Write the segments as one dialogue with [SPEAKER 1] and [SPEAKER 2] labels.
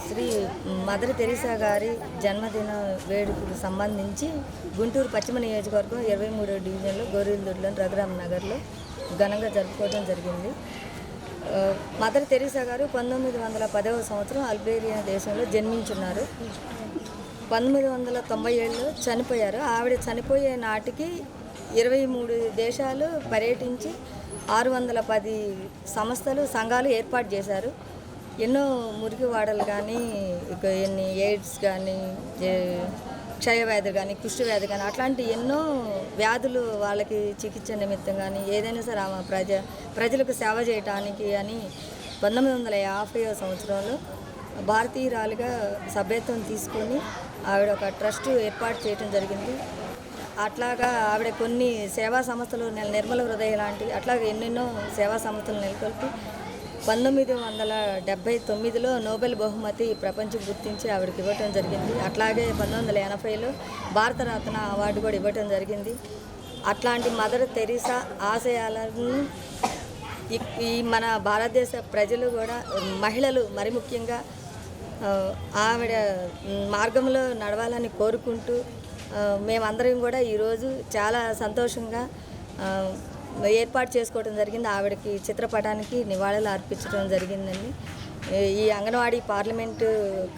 [SPEAKER 1] Shri mother Teresa గారి జన్మదిన వేడుకకు సంబంధించి గుంటూరు పశ్చిమ నియోజకవర్గం 23వ డివిజన్లో గోరిల్దొడ్లోని రఘురామ్ నగర్లో ఘనంగా జరుపుకోవడం జరిగింది. మదర్ తెరీసా గారు 1910వ సంవత్సరం అల్బేరియా దేశంలో జన్మించున్నారు. 1997లో చనిపోయారు. ఆవిడ చనిపోయే నాటికి 23 దేశాలు పర్యటించి 610 సంస్థలు సంఘాలు ఏర్పాటు చేశారు. ఎన్నో మురికి వాడలు కానీ, ఇక ఎన్ని ఎయిడ్స్ కానీ, క్షయవ్యాధి కానీ, కుష్ఠవ్యాధి కానీ అట్లాంటి ఎన్నో వ్యాధులు వాళ్ళకి చికిత్స నిమిత్తం కానీ ఏదైనా సరే ఆమె ప్రజలకు సేవ చేయటానికి అని 1950వ సంవత్సరంలో భారతీయురాలుగా సభ్యత్వం తీసుకొని ఆవిడ ఒక ట్రస్ట్ ఏర్పాటు చేయడం జరిగింది. అట్లాగా ఆవిడ కొన్ని సేవా సంస్థలు నిర్మల హృదయ లాంటి అట్లాగే ఎన్నెన్నో సేవా సంస్థలు నెలకొల్పి 1979లో నోబెల్ బహుమతి ప్రపంచం గుర్తించి ఆవిడకి ఇవ్వటం జరిగింది. అట్లాగే 1980లో భారతరత్న అవార్డు కూడా ఇవ్వటం జరిగింది. అట్లాంటి మదర్ తెరీసా ఆశయాలను ఈ మన భారతదేశ ప్రజలు కూడా మహిళలు మరి ముఖ్యంగా ఆవిడ మార్గంలో నడవాలని కోరుకుంటూ మేమందరం కూడా ఈరోజు చాలా సంతోషంగా ఏర్పాటు చేసుకోవడం జరిగింది. ఆవిడకి చిత్రపటానికి నివాళులు అర్పించడం జరిగిందండి. ఈ అంగన్వాడీ పార్లమెంటు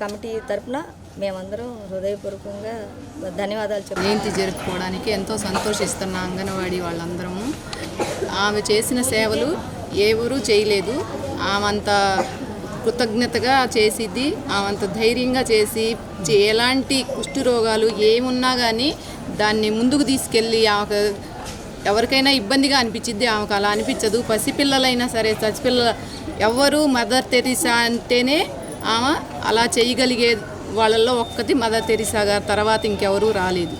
[SPEAKER 1] కమిటీ తరఫున మేమందరం హృదయపూర్వకంగా ధన్యవాదాలు చెప్తాం.
[SPEAKER 2] జయంతి జరుపుకోవడానికి ఎంతో సంతోషిస్తున్న అంగన్వాడీ వాళ్ళందరము. ఆమె చేసిన సేవలు ఎవరూ చేయలేదు. ఆమెంత కృతజ్ఞతగా చేసిద్ది, ఆమెంత ధైర్యంగా చేసి ఎలాంటి కుష్టు రోగాలు ఏమున్నా కానీ దాన్ని ముందుకు తీసుకెళ్ళి ఆమెకు ఎవరికైనా ఇబ్బందిగా అనిపించిద్ది, ఆమెకు అలా అనిపించదు. పసిపిల్లలైనా సరే చచ్చిపిల్లల ఎవరు మదర్ తెరీసా అంటేనే ఆమె అలా చేయగలిగే వాళ్ళల్లో ఒక్కటి మదర్ తెరీసా గారి తర్వాత ఇంకెవరూ రాలేదు.